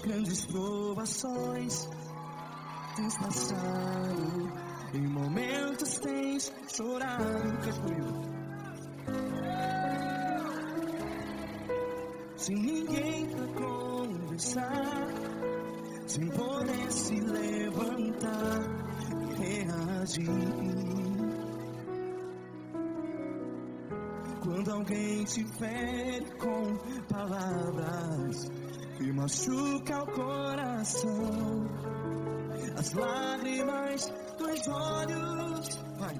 Grandes provações tens passado, em momentos tens chorado. Cante comigo. Sem ninguém pra conversar, sem poder se levantar e reagir. Quando alguém te fere com palavras que machuca o coração, as lágrimas dos olhos, vai.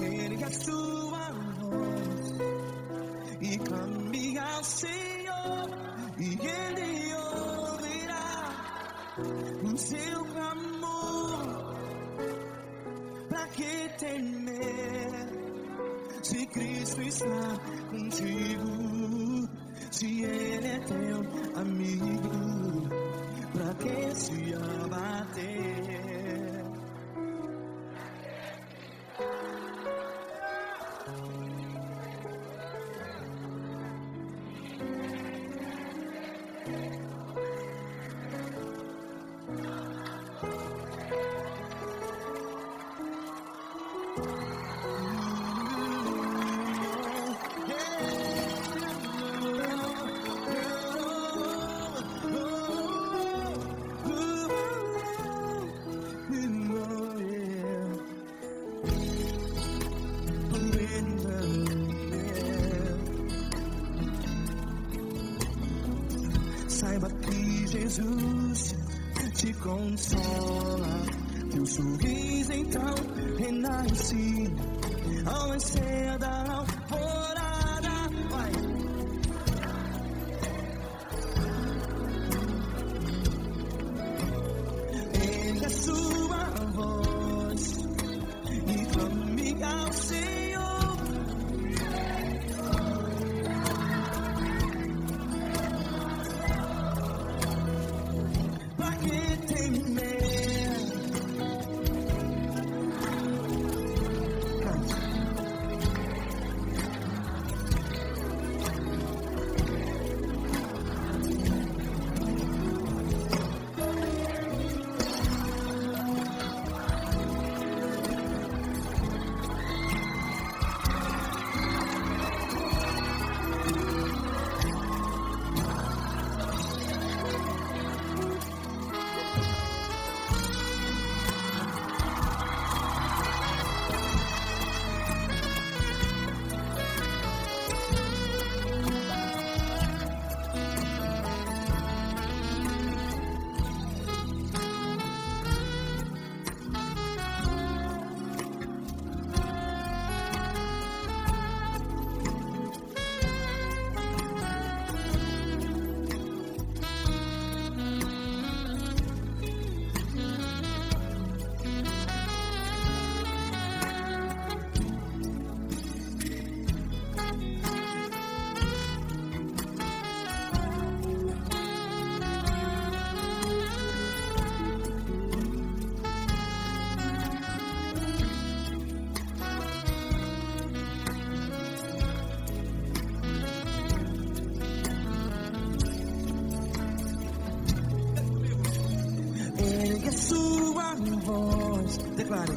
Ergue a sua voz e clame ao Senhor, e Ele ouvirá o seu clamor. Pra que temer, se Cristo está contigo? Se Ele é teu amigo, pra que se abater? Saiba que Jesus te consola, teu sorriso então renasce ao nascer da alvorada. Vai. Ergue a sua voz e clame ao Senhor. Voz, declare.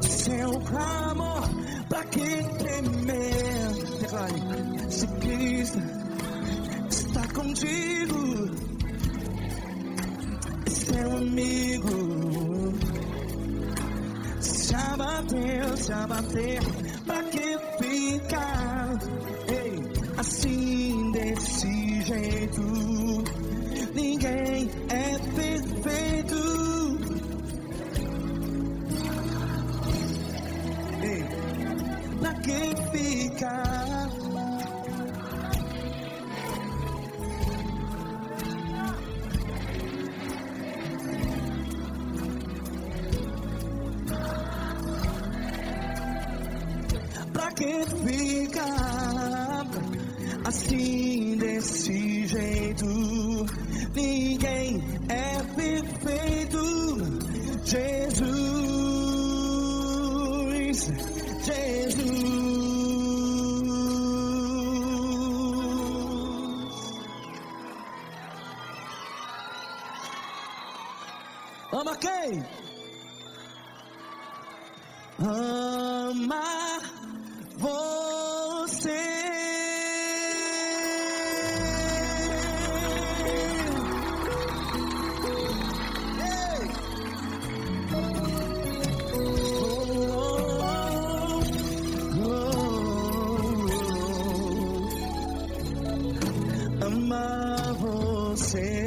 Seu clamor, pra que temer? Declare. Se Cristo está contigo, seu amigo. Se abater, pra que ficar? Ei, a assim desse jeito. Ninguém é perfeito. Ei, pra que ficar? Pra que ficar assim desse jeito? Ninguém é perfeito. Jesus, Jesus. Ama quem? Ama você. Amar você.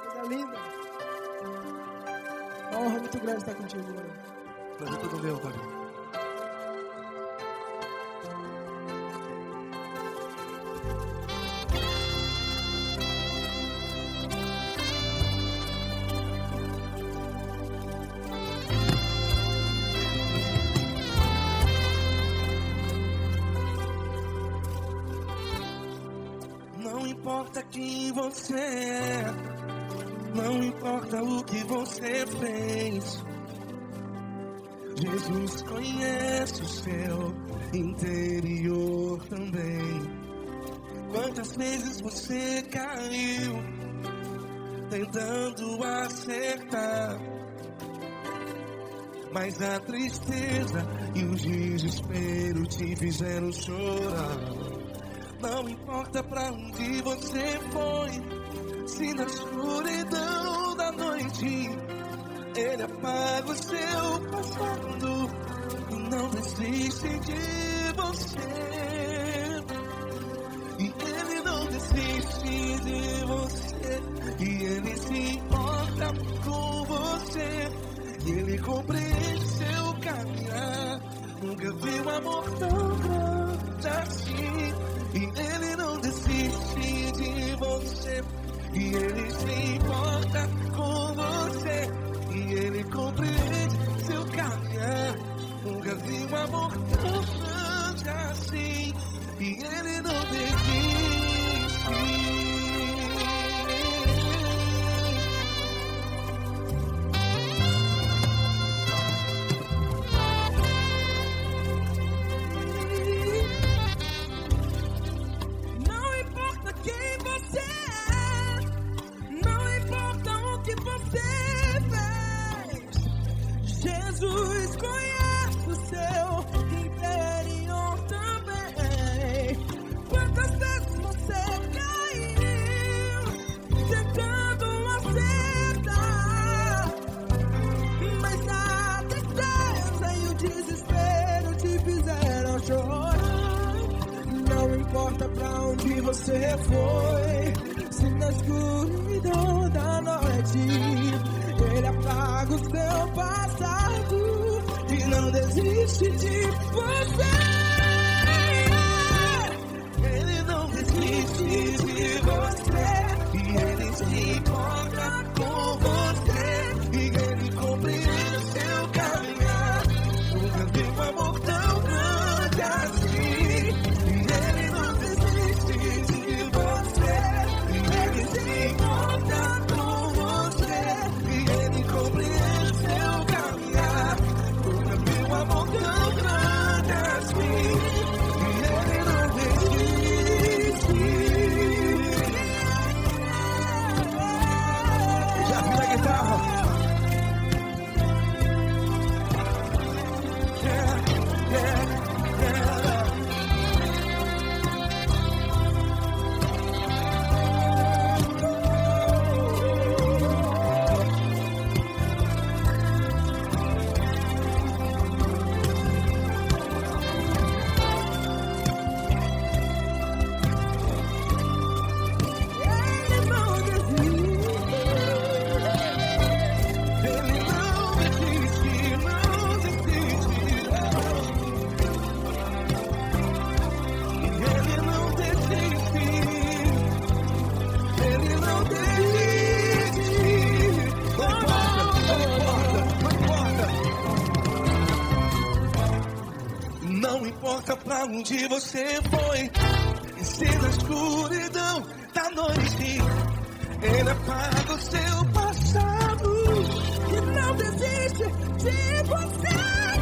Coisa linda. Uma honra muito grande estar contigo, mano. Prazer todo meu, Pai. Não importa quem você é, não importa o que você fez, Jesus conhece o seu interior também. Quantas vezes você caiu tentando acertar, mas a tristeza e o desespero te fizeram chorar. Não importa pra onde você foi, se na escuridão da noite Ele apaga o seu passado e não desiste de você. E Ele não desiste de você, e Ele se importa com você, e Ele compreende seu caminhar. Nunca vi um amor tão grande assim. E Ele não desiste de você, e Ele se importa com você, e Ele compreende seu caminhar. Nunca vi um amor tão grande assim. E Ele não desiste. Jesus conhece o seu interior também. Quantas vezes você caiu tentando acertar, mas a tristeza e o desespero te fizeram chorar. Não importa pra onde você foi, se na escuridão da noite Ele apaga o seu passado e não desiste de você. Ele não desiste de você, e Ele se importa com você, e Ele compreende seu caminhar. Nunca vi um amor tão grande assim. E Ele não desiste de você, e Ele se importa com você, e Ele compreende seu caminhar. Nunca vi um amor tão grande assim. pra onde você foi. E se na escuridão da noite Ele apaga o seu passado e não desiste de você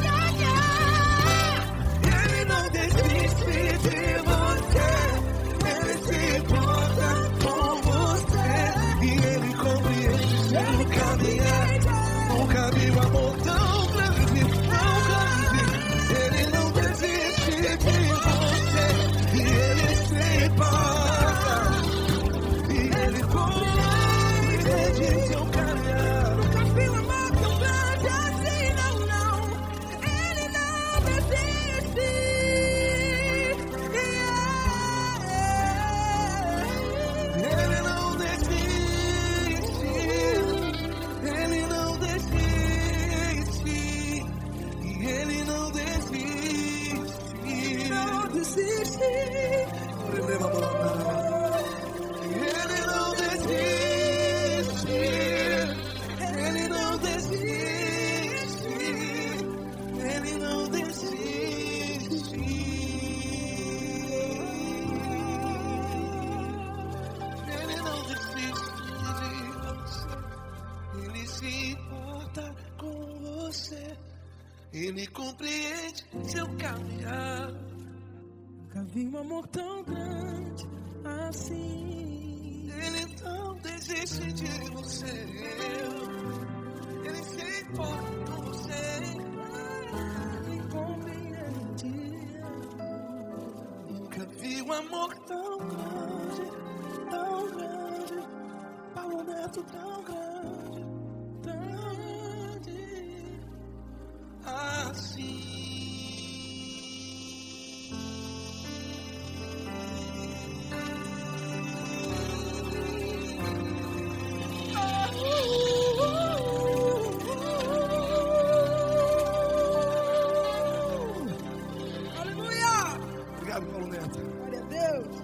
ganhar. Ele não desiste de você. Ele se importa com você. E Ele compreende seu caminhar. Nunca vi um amor tão grande, tão grande. Ele não desiste de você. E Ele se importa. E Ele compreende seu caminhar. Nunca vi um amor tão grande assim, não, não. Ele não desiste. Ele não desiste. Ele não desiste. E Ele não desiste. Não desiste. Ele não desiste. Ele não desiste. Ele não desiste. Ele não desiste de você. Ele se importa com você. Ele compreende seu caminhar. Nunca vi um amor tão grande assim. Ele não desiste de você. Ele se importa com você. Ele compreende. Nunca vi um amor tão grande, tão grande. Paulo Neto tão grande, grande assim. Aleluia! Obrigado, Paulo Neto. Glória a Deus!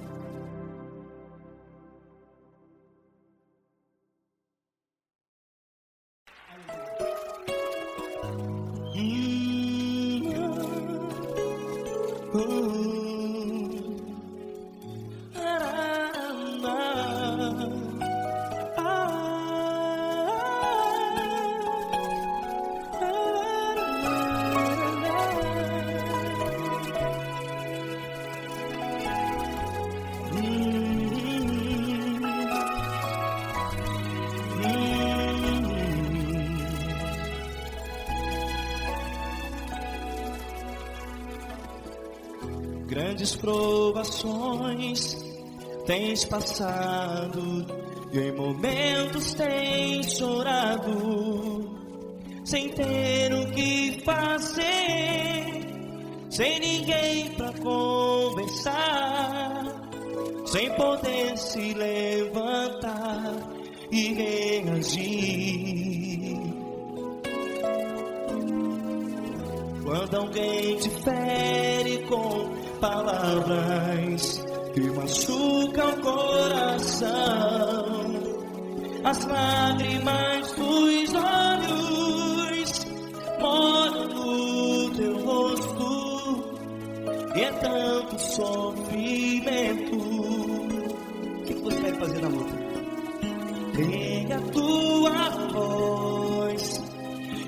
Grandes provações tens passado e em momentos tens chorado, sem ter o que fazer, sem ninguém pra conversar, sem poder se levantar e reagir. Quando alguém te fere com palavras que machucam o coração, as lágrimas dos olhos molham no teu rosto, e é tanto sofrimento. O que você vai fazer na luta? Pega a tua voz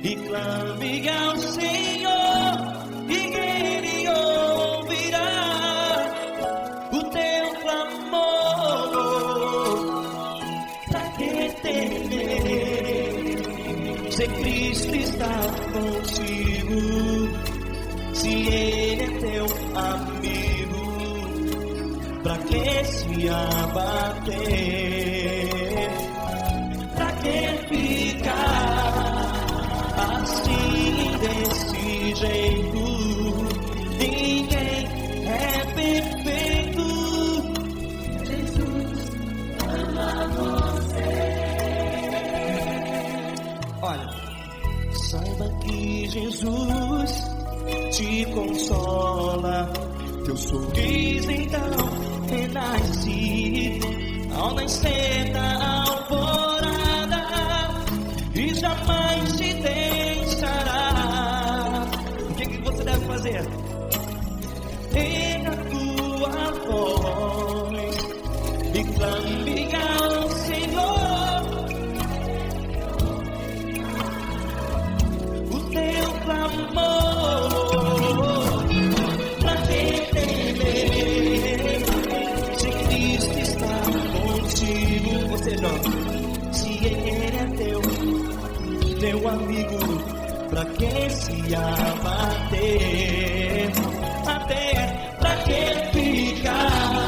e clame ao Senhor, e Ele ouvirá o teu clamor. Pra que temer, se Cristo está contigo, se Ele é teu amigo? Pra que se abater? Pra que ficar assim, desse jeito? Ninguém é perfeito. Jesus ama você. Olha, saiba que Jesus te consola, teu sorriso então renasce ao nascer da alvorada, e jamais te deixará. O que você deve fazer? você, João. Se ele é teu amigo, pra que se abater? Até pra que ficar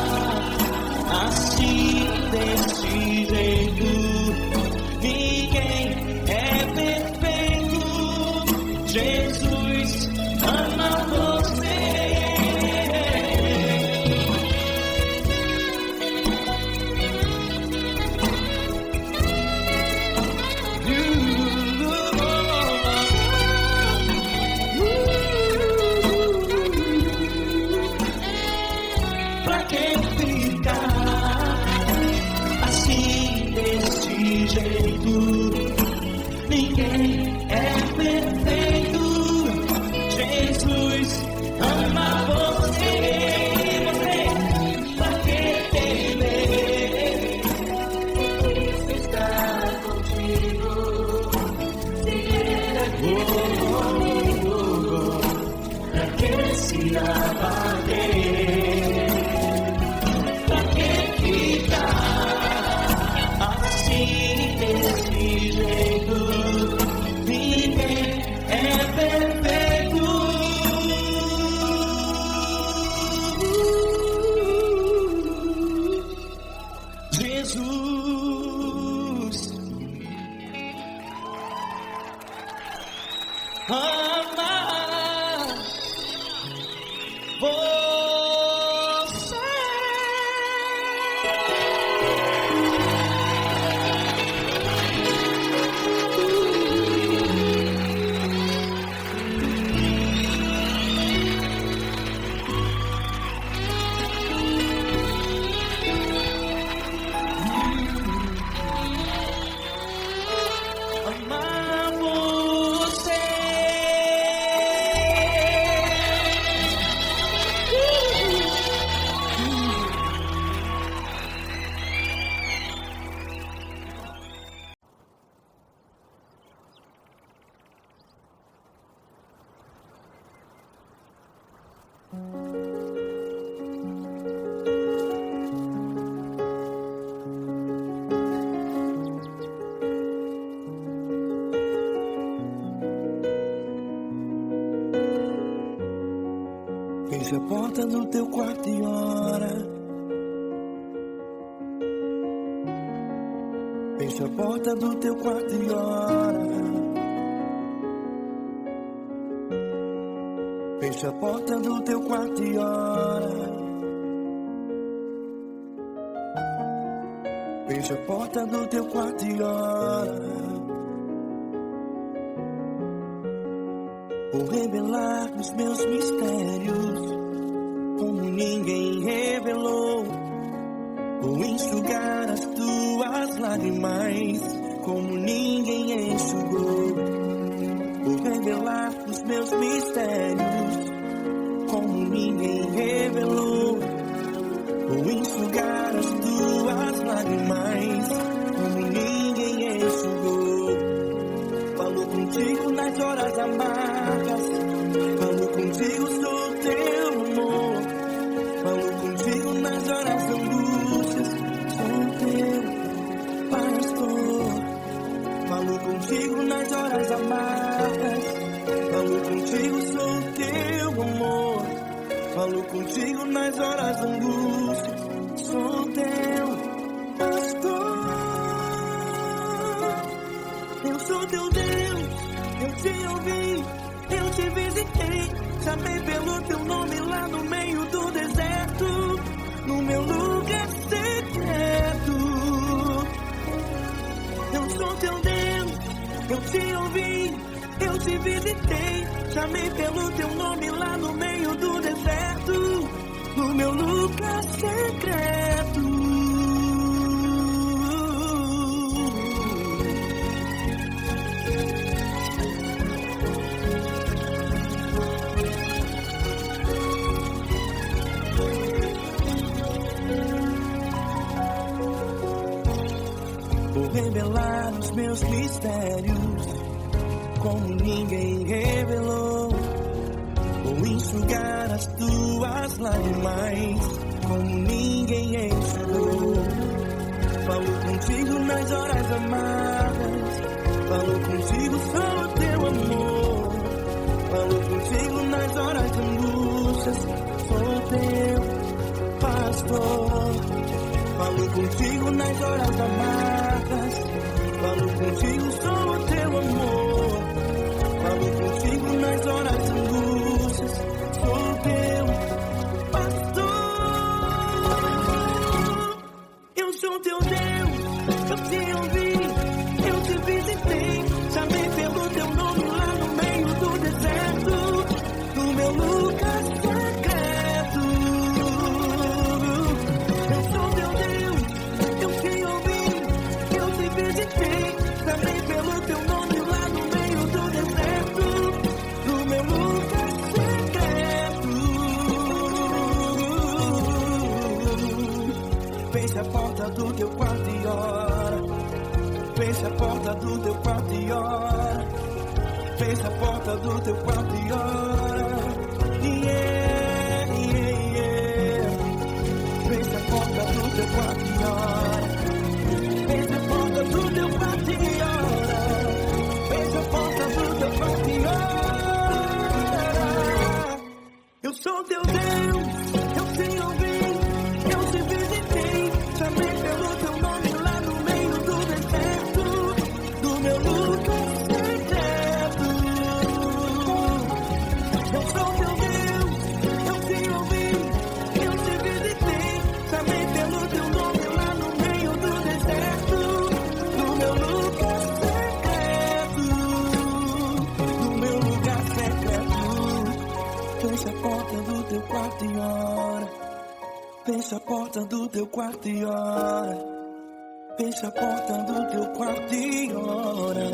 assim desse jeito? Ninguém é perfeito. Jesus ama você. Pra que ficar assim desse jeito? Ninguém é perfeito. Jesus ama você. Pra que temer? Cristo está contigo. Se ele é teu, pra que se abater? Pra que ficar assim desse jeito? Ninguém é perfeito. Jesus ama você. Amar você. Fecha a porta do teu quarto e ora. Fecha a porta do teu quarto e ora. Fecha a porta do teu quarto e ora. Fecha a porta do teu quarto e ora. Vou revelar os meus mistérios, como ninguém revelou. Vou enxugar as tuas lágrimas, como ninguém enxugou. Vou revelar os meus mistérios, como ninguém revelou. Vou enxugar as tuas lágrimas, como ninguém enxugou. Falo contigo nas horas amargas, falo contigo, sou teu amor. Falo contigo nas horas de angústias, sou teu pastor. Falo contigo nas horas amargas, falo contigo, sou teu amor. Falo contigo nas horas de angústias, sou teu pastor. Eu sou teu Deus, eu te ouvi, eu te visitei. Chamei pelo teu nome lá no meio do deserto, no meu lugar secreto. Eu sou teu Deus, eu te ouvi, eu te visitei. Chamei pelo teu nome lá no meio do deserto, no meu lugar secreto. Vou revelar os meus mistérios, como ninguém revelou. Vou enxugar as tuas lágrimas, como ninguém enxugou. Falo contigo nas horas amargas. Falo contigo só o teu amor. Falo contigo nas horas de angústias. Sou teu pastor. Falo contigo nas horas amargas. Falo contigo só o teu amor. Falo contigo nas horas de angústias. Sou teu pastor. Eu sou teu Deus. Eu te ouvi. Eu te visitei. Chamei pelo teu nome lá no meio do deserto. No meu lugar secreto. Eu sou teu Deus. Eu te ouvi. Eu te visitei. Chamei pelo teu nome lá no meio do deserto. No meu lugar secreto. Feche a porta do teu quarto e ora. Feche a porta do teu quarto e ora. Feche a porta do teu quarto e ora. Yeah, yeah, yeah. Feche a porta do teu quarto e ora. Feche a porta do teu quarto e ora. Feche a porta do teu quarto e ora. Eu sou teu Deus. Eu te ouvi. Eu te visitei. Chamei pelo teu nome lá no meio do deserto. Do meu lugar secreto. Eu sou teu Deus. Eu te ouvi. Eu te visitei. Chamei pelo teu nome lá no meio do deserto. Do meu lugar secreto. Do meu lugar secreto. Fecha a porta do teu quarto e ora. Fecha a porta do teu quarto e ora. Fecha a porta do teu quarto e ora.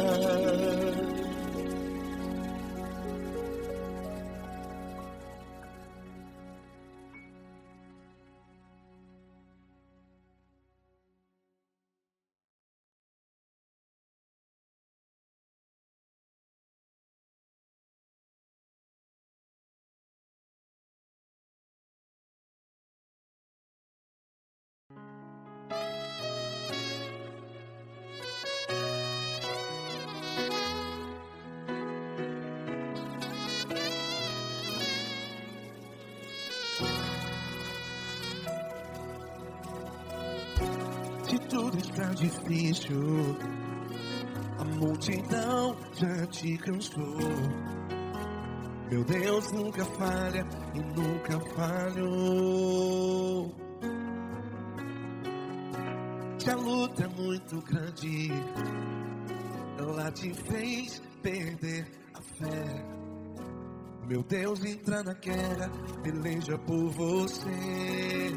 Se tudo está difícil, a multidão já te cansou. Meu Deus nunca falha e nunca falhou. Se a luta é muito grande, ela te fez perder a fé. Meu Deus entra na guerra, peleja por você.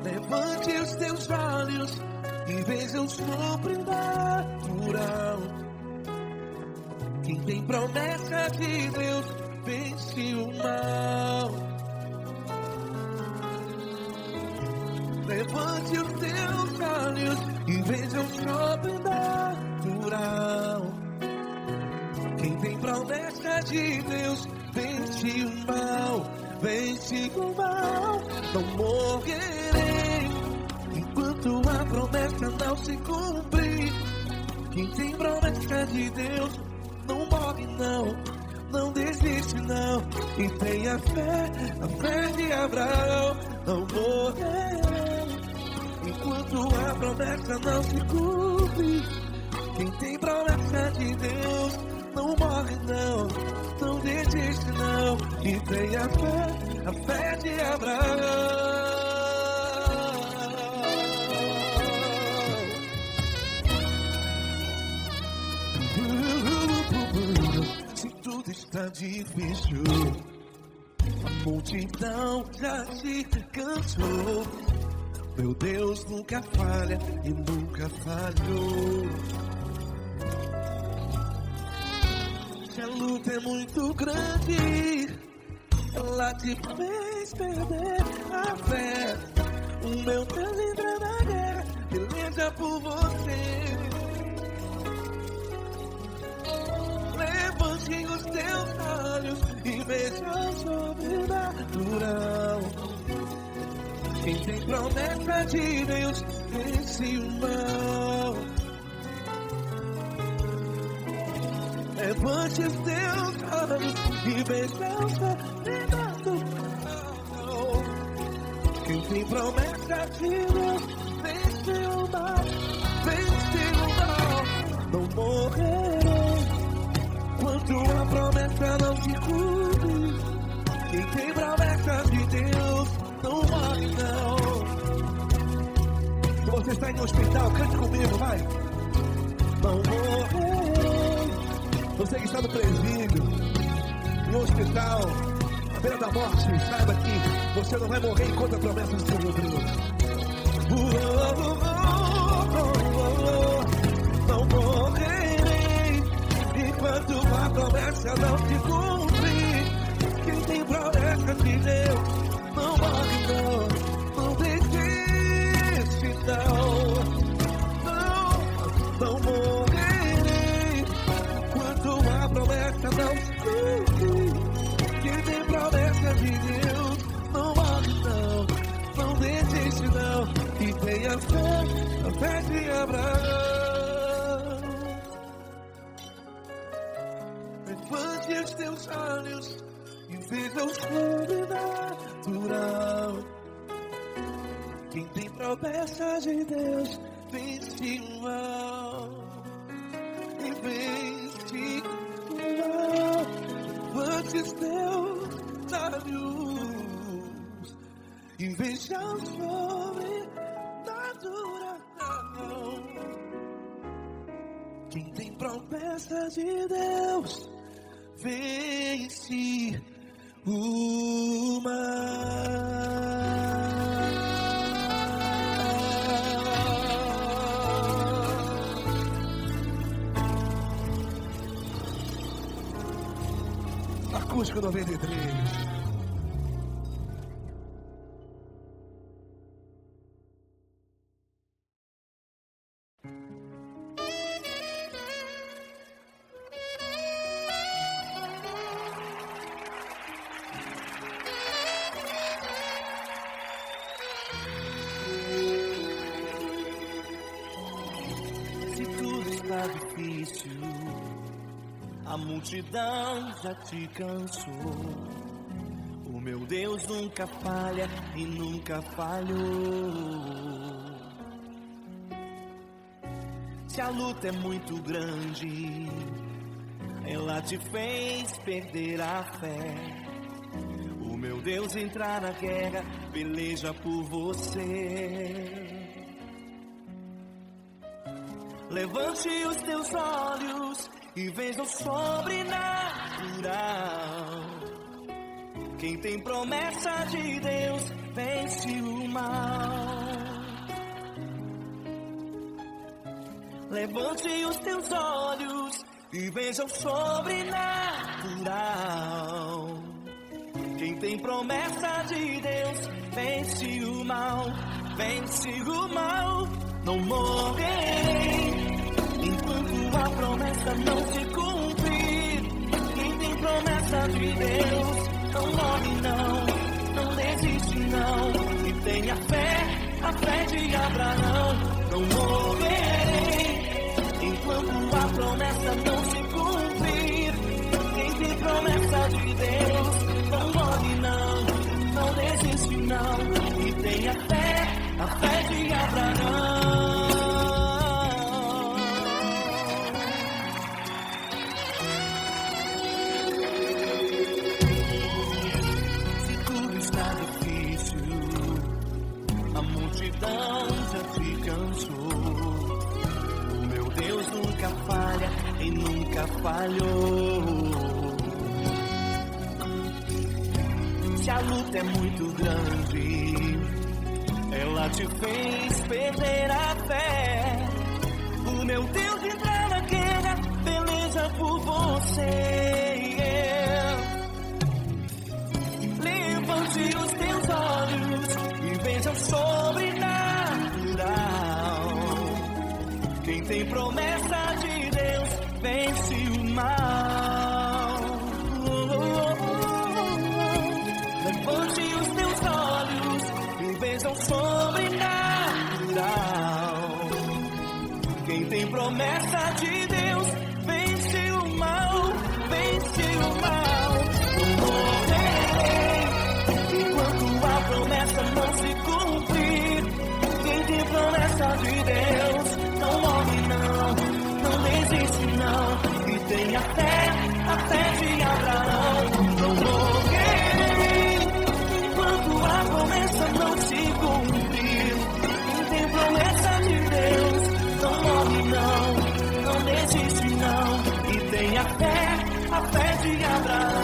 Levante os teus olhos e veja o sobrenatural. Quem tem promessa de Deus vence o mal. Levante os teus olhos e veja o sobrenatural. Quem tem promessa de Deus vence o mal. Vence o mal. Não morrerei enquanto a promessa não se cumprir. Quem tem promessa de Deus não morre não. Não desiste não. E tenha fé, a fé de Abraão. Não morrerei enquanto a promessa não se cumpre. Quem tem promessa de Deus não morre não. Não desiste não. E tenha fé, a fé de Abraão. Se tudo está difícil, a multidão já se cansou. Meu Deus nunca falha e nunca falhou. Se a luta é muito grande, ela te fez perder a fé. O meu Deus entra na guerra, peleja por você. Levante os teus olhos e veja o sobrenatural. Quem tem promessa de Deus vence o mal. Levante os teus olhos e veja o céu. Quem tem promessa de Deus vence o mal. Vence o mal. Não morrerei quando a promessa não se cumpre. Quem tem promessa de Deus não morre não. Se você está em um hospital, cante comigo, vai. Não morrerei. Você que está no presídio, em um hospital, à beira da morte, saiba que você não vai morrer enquanto a promessa não se cumpriu. Não morrerei enquanto a promessa não se cumprir. Quem tem promessa de Deus não morre não. Não desiste não morrerei enquanto a promessa não se cumprir. Quem tem promessa de Deus não morre não. Não desiste não. E tenha fé, a fé de Abraão. Levante os teus olhos e veja o sobrenatural. Quem tem promessa de Deus vence o mal. E vence o mal. Levante os teus olhos e veja o sobrenatural. Quem tem promessa de Deus vence o mal. Acústico 93. Difícil, a multidão já te cansou. O meu Deus nunca falha e nunca falhou. Se a luta é muito grande, ela te fez perder a fé. O meu Deus entrar na guerra, peleja por você. Levante os teus olhos e veja o sobrenatural. Quem tem promessa de Deus vence o mal. Levante os teus olhos e veja o sobrenatural. Quem tem promessa de Deus vence o mal. Vence o mal. Não morrerei enquanto a promessa não se cumprir. Quem tem promessa de Deus não morre não. Não desiste não. E tenha fé, a fé de Abraão. Não morrerei enquanto a promessa não se cumprir. Quem tem promessa de Deus não morre não. Não desiste não. E tenha fé, a fé de Abraão. Se tudo está difícil, a multidão já te cansou. O meu Deus nunca falha e nunca falhou. Se a luta é muito grande, ela te fez perder a fé. O meu Deus entrar na guerra, peleja por você. Levante os teus olhos e veja o sobrenatural. Quem tem promessa de Deus vence o mal. Levante os teus olhos e veja o promessa de Deus, vence o mal, vence o mal. Não morrerei enquanto a promessa não se cumprir. Quem tem promessa de Deus não morre não, não desiste não. E tem a fé de Abraão. Não morrerei enquanto a promessa não se cumprir. Quem tem promessa de Deus não morre não, não desiste não. E tem a fé de Abraão.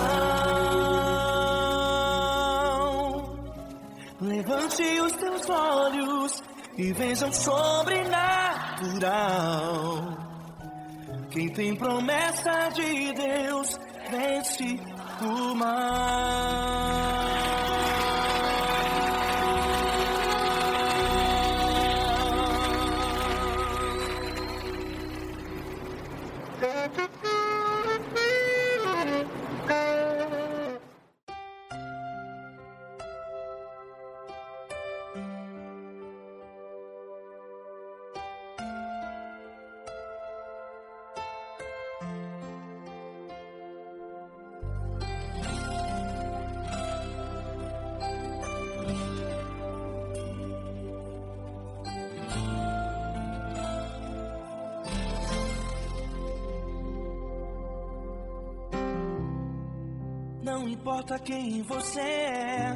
Levante os teus olhos e veja o sobrenatural. Quem tem promessa de Deus vence o mal. Não importa quem você é,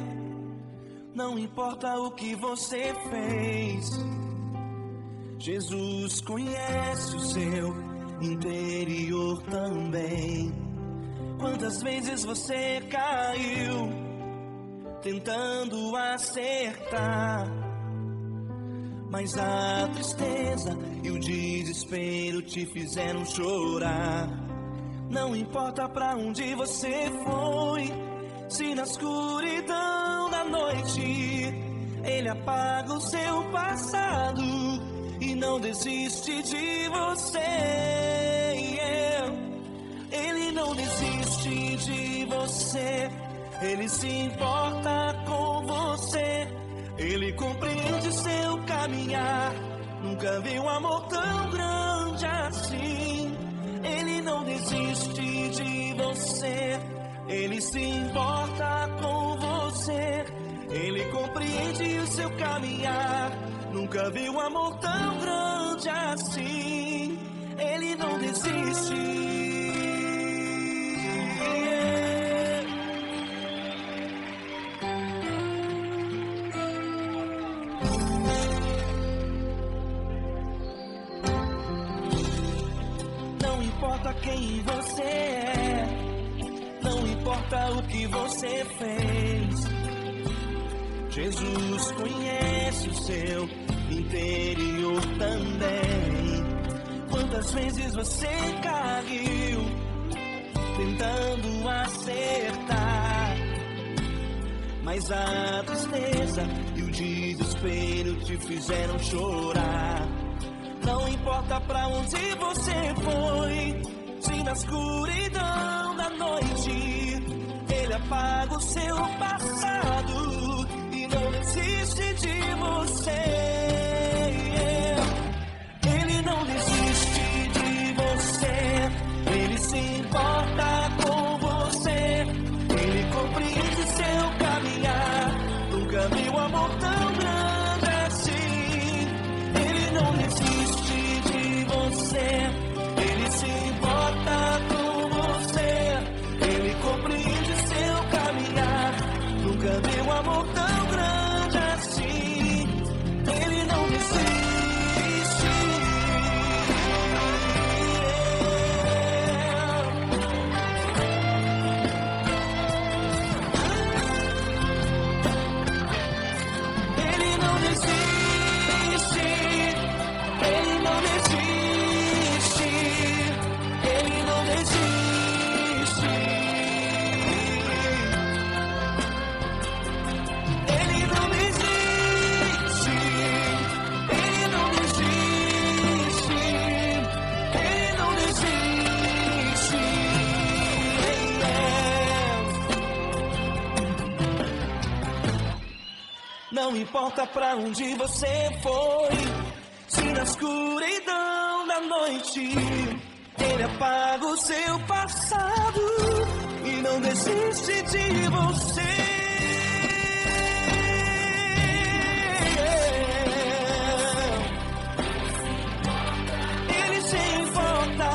não importa o que você fez, Jesus conhece o seu interior também. Quantas vezes você caiu tentando acertar, mas a tristeza e o desespero te fizeram chorar. Não importa pra onde você foi, se na escuridão da noite Ele apaga o seu passado e não desiste de você. Ele não desiste de você, Ele se importa com você, Ele compreende seu caminhar. Nunca vi um amor tão grande assim. Ele não desiste de você, Ele se importa com você, Ele compreende o seu caminhar. Nunca vi um amor tão grande assim. Ele não desiste. Não importa quem você é, não importa o que você fez, Jesus conhece o seu interior também. Quantas vezes você caiu tentando acertar, mas a tristeza e o desespero te fizeram chorar. Não importa pra onde você foi, se na escuridão da noite Ele apaga o seu passado e não desiste de você. Ele não desiste de você, Ele se importa com você, Ele compreende seu caminhar. Nunca vi um amor tão grande assim. Ele não desiste de você, Ele se importa com você, Ele compreende seu caminhar. Nunca vi um amor tão grande assim. Ele não desiste. Ele não desiste. Ele não desiste. Ele não desiste. Ele não desiste. Ele não desiste. Ele não desiste. Não importa pra onde você foi, se na escuridão da da noite. Ele apaga o seu passado e não desiste de você. Ele se importa,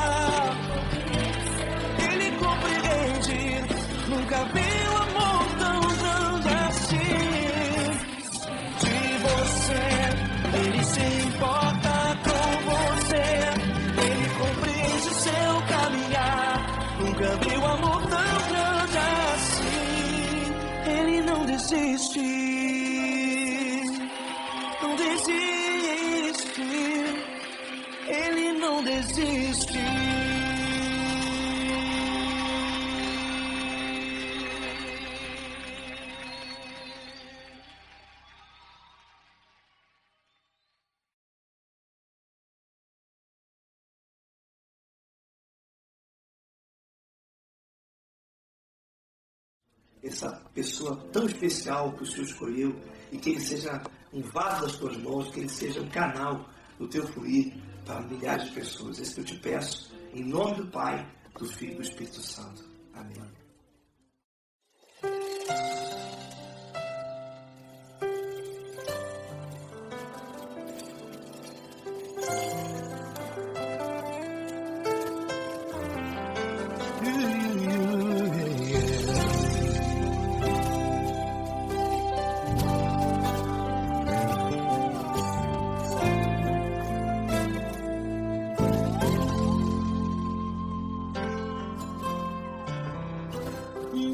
ele compreende. Nunca vi um amor tão grande assim. De você, ele se importa com você. Ele compreende o seu caminhar. Nunca vi um amor tão grande assim. Ele não desiste, não desiste. Ele não desiste. Essa pessoa tão especial que o Senhor escolheu, e que ele seja um vaso das tuas mãos, que ele seja um canal do teu fluir para milhares de pessoas. É isso que eu te peço, em nome do Pai, do Filho e do Espírito Santo. Amém.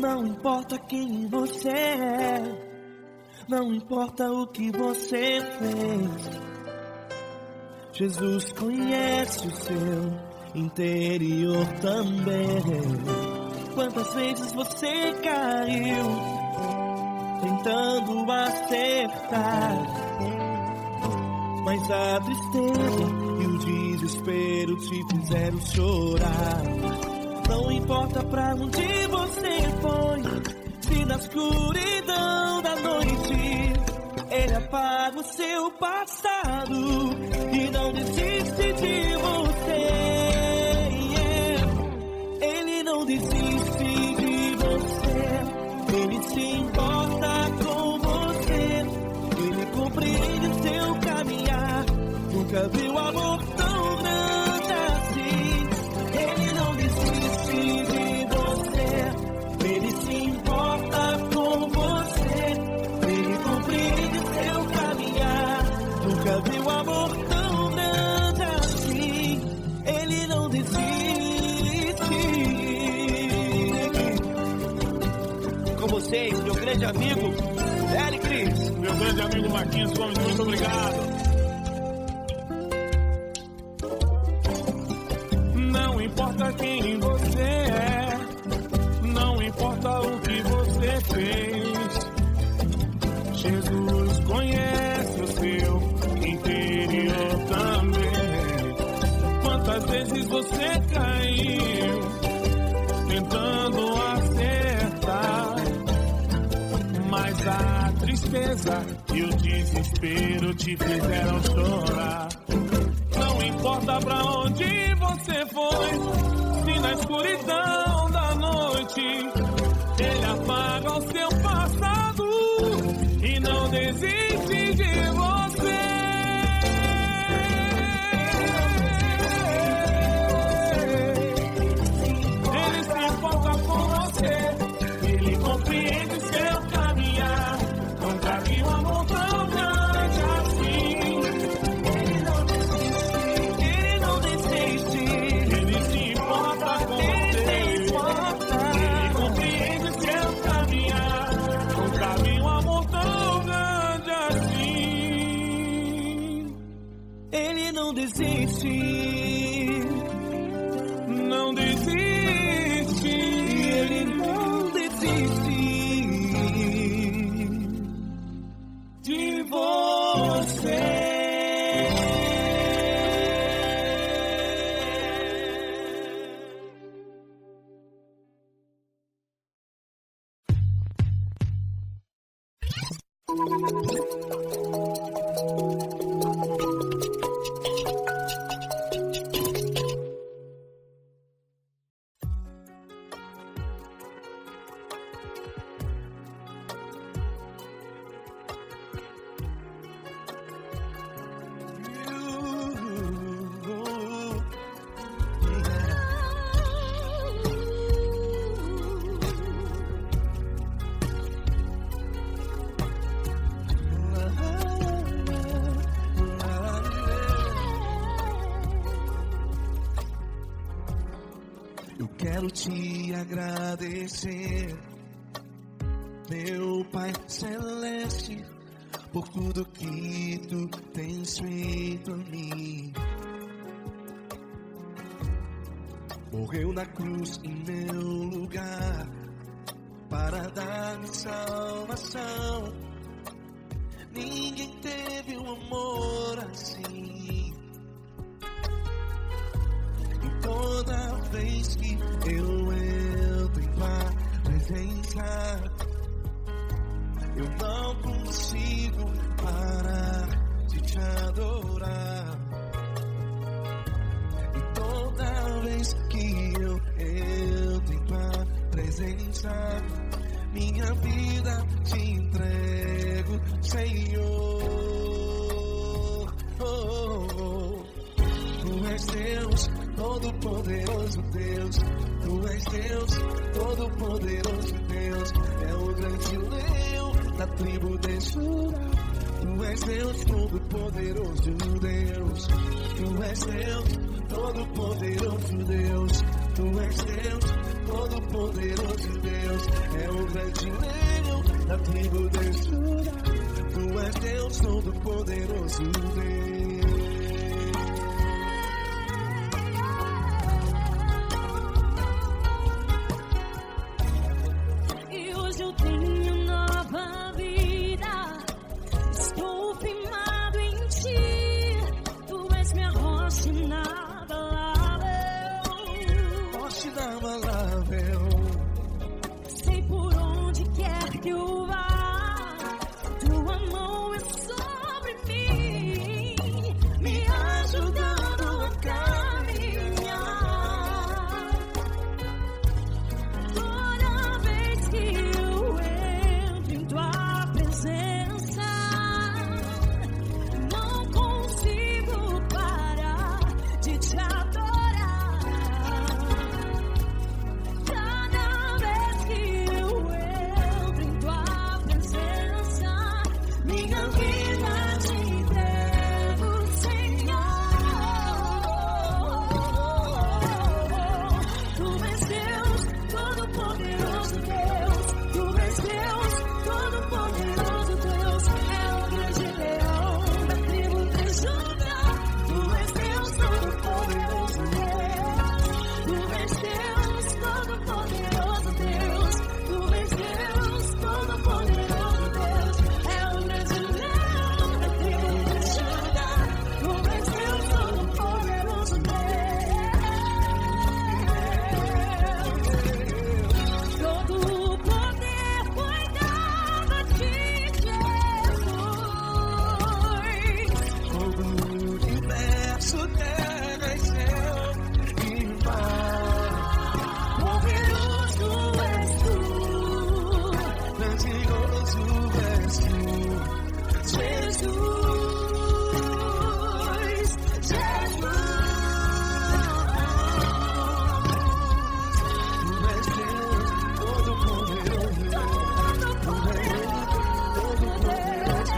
Não importa quem você é, não importa o que você fez, Jesus conhece o seu interior também. Quantas vezes você caiu, tentando acertar, mas a tristeza e o desespero te fizeram chorar. Não importa pra onde você foi, se na escuridão da noite ele apaga o seu passado e não desiste de você. Ele não desiste de você, ele se importa com você, ele compreende o seu caminhar. Nunca viu amor tão grande assim. Ele não desiste de você, ele se importa com você, ele compreende seu caminhar. Nunca vi um amor tão grande assim. Ele não desiste. Com vocês, meu grande amigo Eli Cris. Meu grande amigo Marquinhos Gomes, muito obrigado. Não importa quem você é, não importa o que você fez, Jesus conhece o seu interior também. Quantas vezes você caiu, tentando acertar, mas a tristeza e o desespero te fizeram chorar. Não importa pra onde você foi, se na escuridão da noite ele apaga o seu passado e não desiste de você. Ele se importa com você, ele compreende seu caminhar. Nunca vi um amor tão grande assim. Ele se importa com você, ele compreende seu caminhar. Nunca vi um amor tão grande assim. Ele não desiste, Não desiste, ele não desiste de você. quero te agradecer, meu Pai Celeste, por tudo que tu tens feito a mim. Morreu na cruz em meu lugar para dar-me salvação. Ninguém teve um amor assim. E toda vez que eu entro em tua presença, eu não consigo parar de te adorar. E toda vez que eu entro em tua presença, minha vida te entrego, Senhor. Tu és Deus, Todo-Poderoso Deus. Tu és Deus, Todo-Poderoso Deus. É o grande leão da tribo de Judá. Tu és Deus, Todo-Poderoso Deus. Tu és Deus, Todo-Poderoso Deus. Tu és Deus, Todo-Poderoso Deus. É o grande leão da tribo de Judá. Tu és Deus, Todo-Poderoso Deus. E hoje eu tenho nova vida. Estou firmado em ti. Tu és minha rocha inabalável. Rocha inabalável. Sei por onde quer que eu vá, tua mão é sobre mim, me ajudando a caminhar. Toda vez que eu entro em tua presença, não consigo parar de te adorar. Cada vez que eu entro em tua presença, minha vida te entrego, Senhor. Tu és Deus, Todo-Poderoso Deus. Tu és Deus, Todo-Poderoso Deus. É o grande leão da tribo de Judá. Tu és Deus, Todo-Poderoso Deus. Tu és Deus, Todo-Poderoso Deus. Tu és Deus, Todo-Poderoso Deus. É o grande leão da tribo de Judá. Tu és Deus, Todo-Poderoso Deus. Todo o poder foi dado a ti, Jesus. Todo o universo, terra e céu e mar. Poderoso és tu, Grandioso és tu, Jesus, Jesus. Tu és Deus, Todo-Poderoso Deus. Tu és Todo-Poderoso Deus.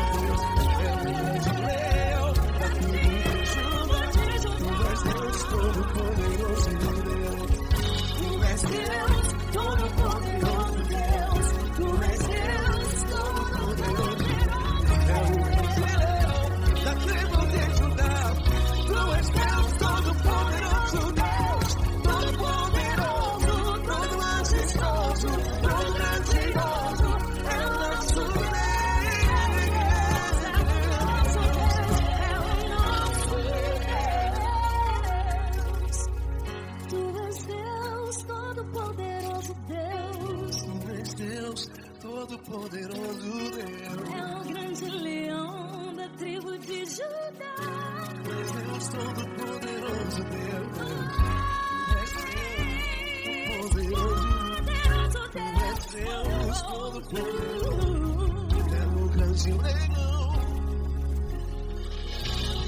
É o grande leão da tribo de Judá. Tu és Deus, Todo-Poderoso Deus. Tu és Deus, Todo-Poderoso Deus. Tu és Deus, Todo-Poderoso Deus. É o grande leão da tribo de Judá. Tu és Deus, Todo-Poderoso Deus. Todo-Poderoso, todo majestoso, todo grandioso. É o nosso Deus. Tu és Deus, Todo-Poderoso Deus. Tu és Deus, Todo-Poderoso Deus. É o grande leão da tribo de Judá. Tu és Deus, Todo-Poderoso Deus. Tu és Deus, Poderoso Tu és Deus, Todo-Poderoso. É o grande leão.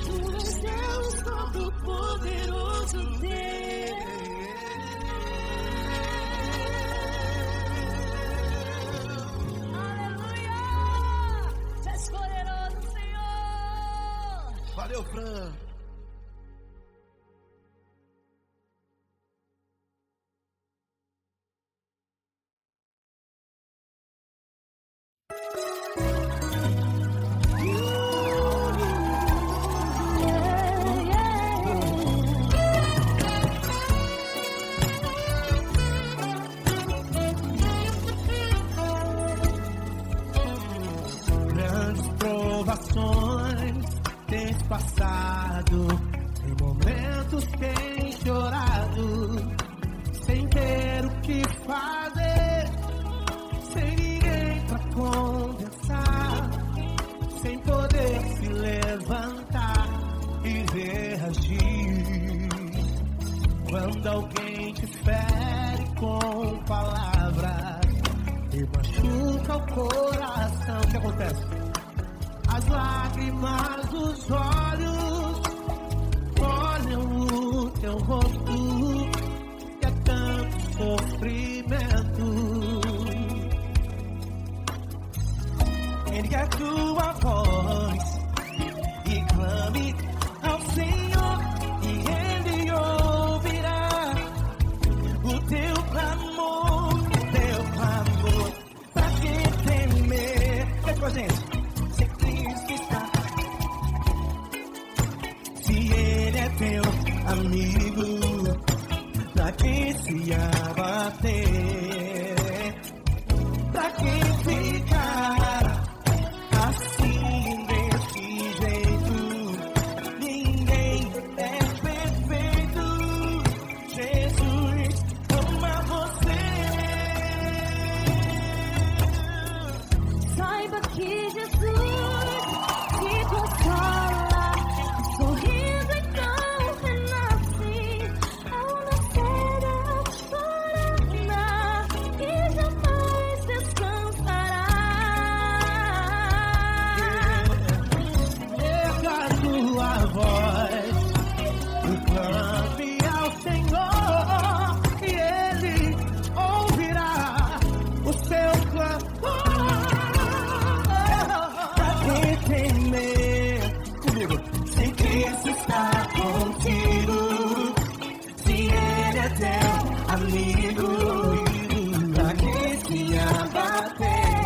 Tu és Deus, Todo-Poderoso Deus. Aleluia! Tu és poderoso, Senhor. Valeu, Fran. mais tens passado, em momentos tens chorado, sem ter o que fazer, sem ninguém pra conversar, sem poder se levantar e reagir. Quando alguém te fere com palavras e machuca o coração, o que acontece? As lágrimas dos olhos olham o teu rosto, que é tanto sofrimento. Ergue a tua voz e clame ao Senhor, e Ele ouvirá o teu clamor, pra que temer? Vem com a gente. Se Cristo está, se Ele é teu amigo, pra que se abater? Pra que ficar assim desse jeito? Ninguém é perfeito. Jesus ama você. Saiba que Jesus te consola, o sorriso então renasce ao nascer ao chorar e jamais descansará. Erga a tua voz e clame ao Senhor, e Ele ouvirá o seu clamor. Pra que temer? Comigo. Se Cristo está contigo, se Ele é teu amigo, pra que se abater?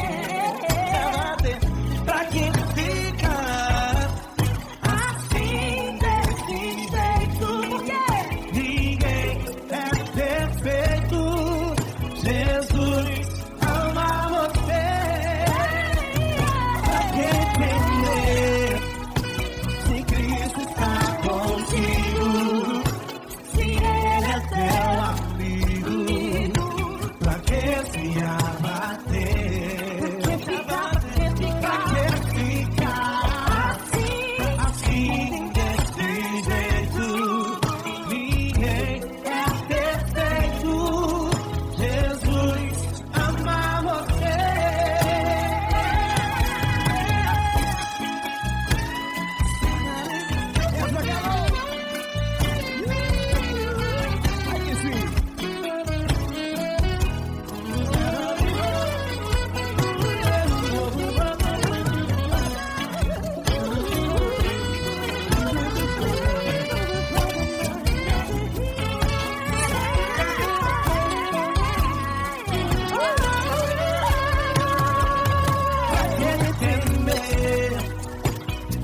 Pra que ficar assim desse jeito? Ninguém é perfeito. Jesus ama você. Pra que temer? Se Cristo está contigo, se Ele é teu amigo, pra que se abater? Pra que ficar assim desse jeito? Ninguém é perfeito. Jesus ama você. Aí sim. Ele temer,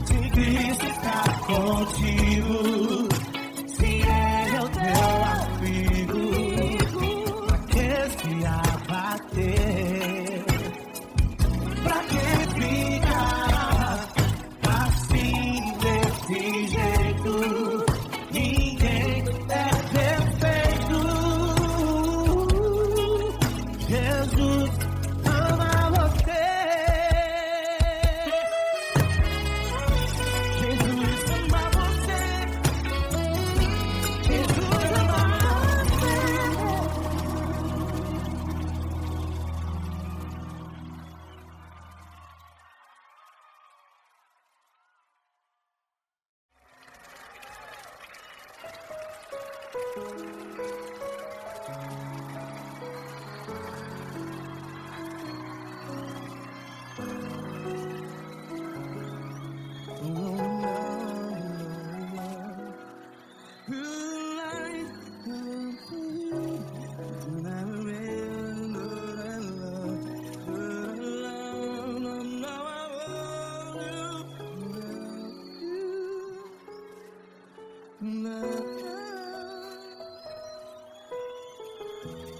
se Cristo está contigo, se Ele é o teu amigo, pra que se abater? Pra que ficar assim desse jeito? Ninguém é perfeito. Jesus ama você. Jesus ama você. Jesus ama você.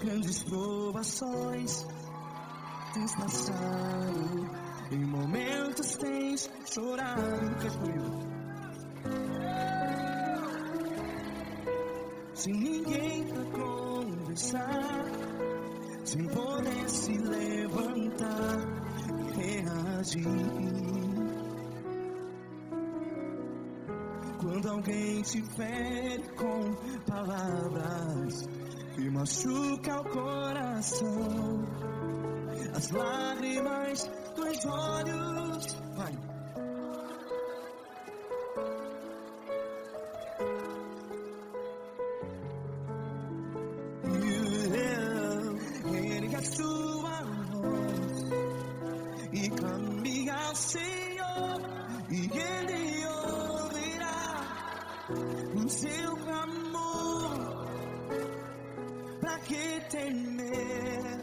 Grandes provações tens passado, Em momentos tens chorado. Cante comigo. Sem ninguém pra conversar, sem poder se levantar e reagir. Quando alguém te fere com palavras que machuca o coração, as lágrimas dos olhos, vai. Ergue a sua voz e clame ao Senhor, e Ele ouvirá o seu clamor. Pra que temer,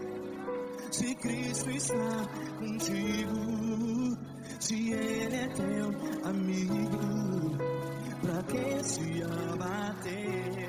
se Cristo está contigo? Se Ele é teu amigo, pra que se abater?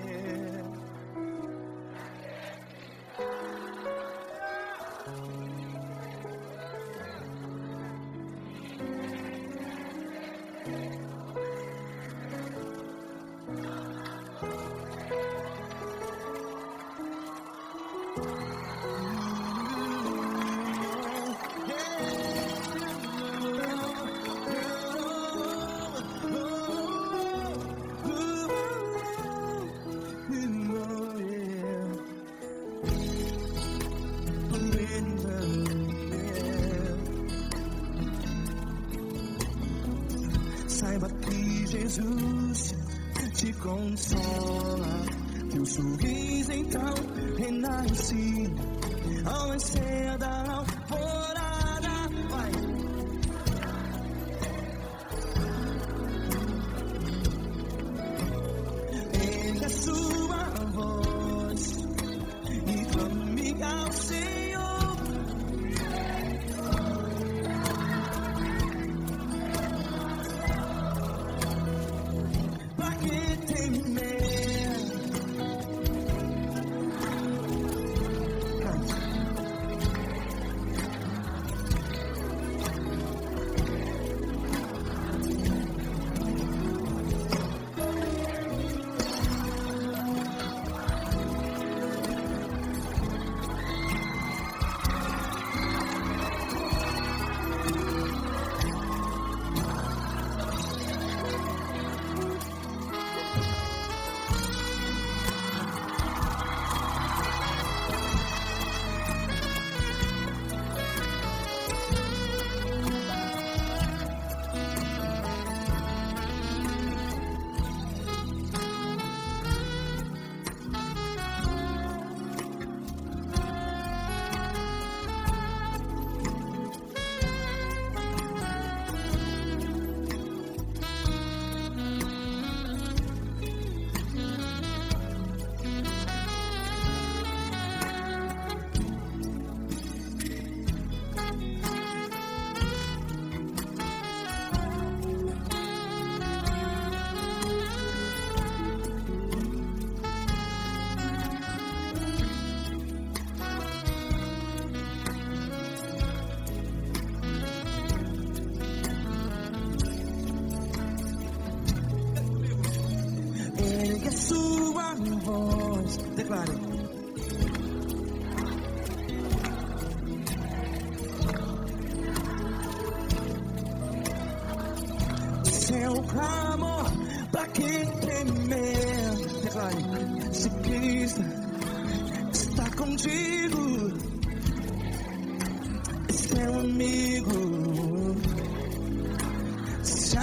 Saiba que Jesus te consola, teu sorriso então renasce ao nascer da alvorada. Vai. Ergue a sua voz e clame ao Senhor. Sua voz, declare. Seu clamor, pra que temer? Declare. Se Cristo está contigo, seu amigo, se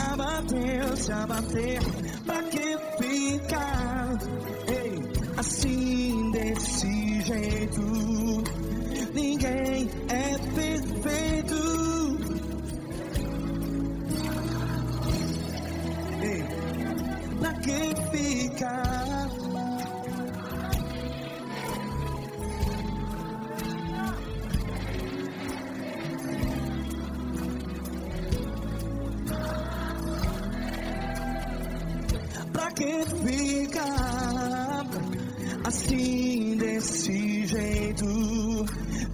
abater, pra que ficar assim desse jeito? Ninguém é perfeito. Pra que ficar? Pra que ficar assim desse jeito?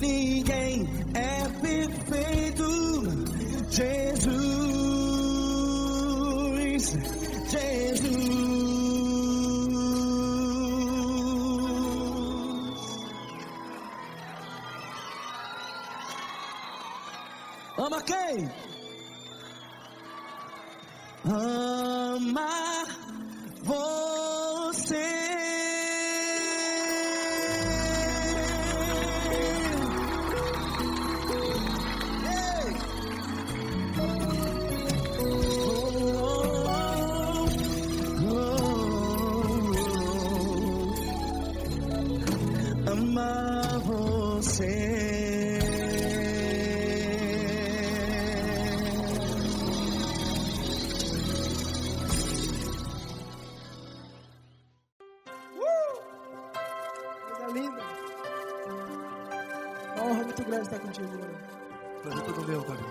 Ninguém é perfeito. Jesus. Ama quem? Ama você. Ei! Amar você. Coisa linda. Uma honra muito grande estar contigo, mano. Prazer todo meu, Gabi.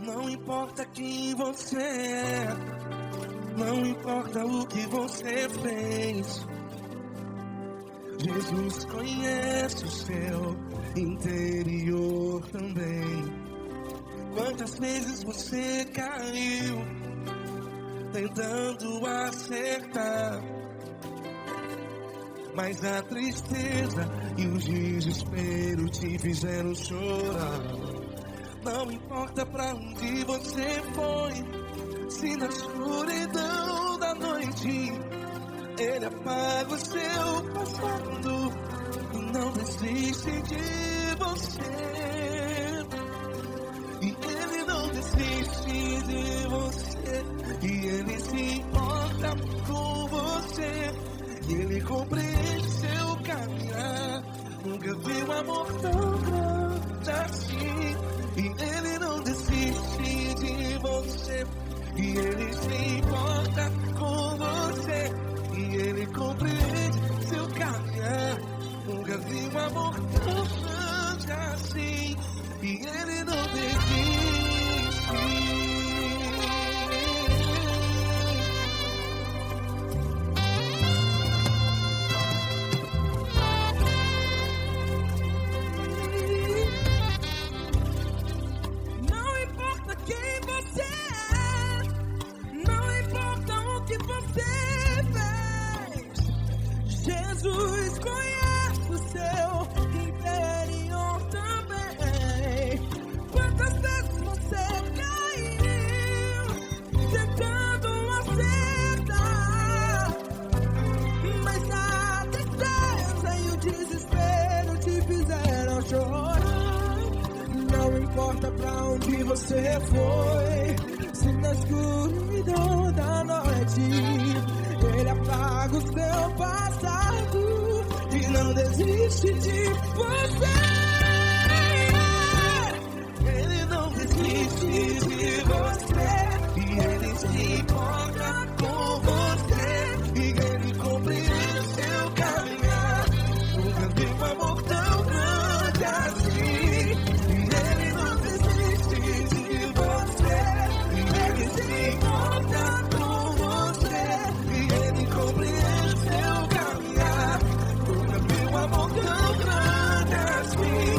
Não importa quem você é, não importa o que você fez, Jesus conhece o seu interior também. Quantas vezes você caiu tentando acertar, mas a tristeza e o desespero te fizeram chorar. Não importa pra onde você foi, se na escuridão da noite Ele apaga o seu passado e não desiste de você. E Ele não desiste de você, e Ele se importa com você, e Ele compreende seu caminhar. Nunca vi um amor tão grande assim. E Ele não desiste de você, e Ele se importa com você, e Ele compreende seu caminhar. Nunca vi um amor tão grande assim, e Ele não desiste. Jesus conhece o seu interior também. Quantas vezes você caiu tentando acertar, mas a tristeza e o desespero te fizeram chorar. Não importa pra onde você foi, se na escuridão da noite Ele apaga o seu passado e não desiste de você. Ele não desiste de você, e Ele se importa com você, e Ele compreende seu caminhar. Nunca vi um amor tão grande assim. E Ele não desiste de você, e Ele se importa com você, e Ele compreende seu caminhar. Nunca vi um amor tão grande assim.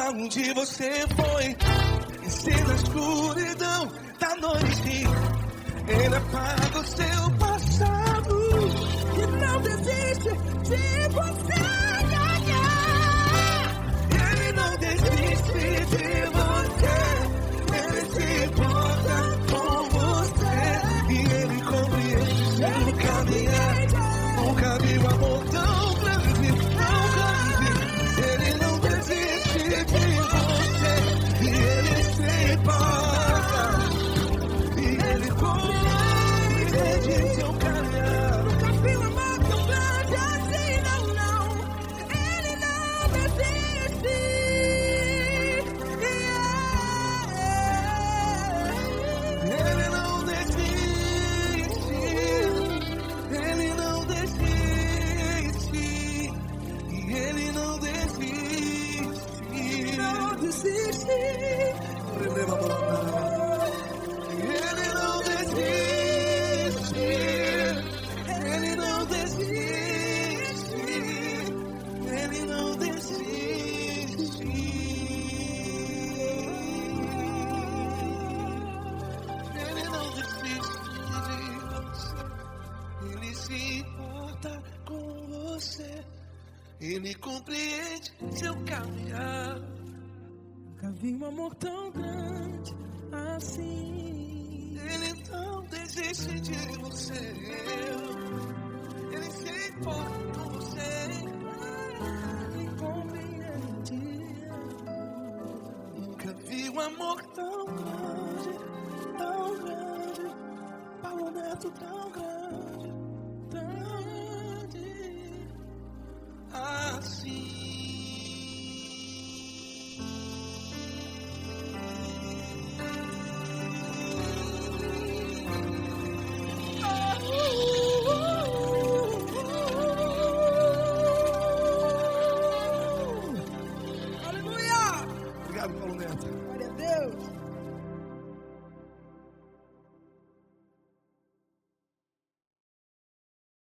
pra onde você foi. E se na escuridão da noite ele apaga o seu passado E não desiste de você ganhar. Ele não desiste de você. Ele se importa com você. E ele compreende seu caminhar. Nunca vi um amor tão grande, tão grande. Ele não desiste de você. E ele se importa. E ele compreende seu caminhar. Nunca vi um amor tão grande assim, não, não. Ele não desiste. Ele não desiste. Ele não desiste. E ele não desiste. Não desiste. Ele não desiste. Ele não desiste. Ele não desiste. Ele não desiste de você. Ele se importa com você. Ele compreende seu caminhar. Nunca vi um amor tão grande assim. Ele não desiste de você. Ele se importa com você. Ele compreende. Nunca vi um amor tão grande, Paulo Neto tão grande.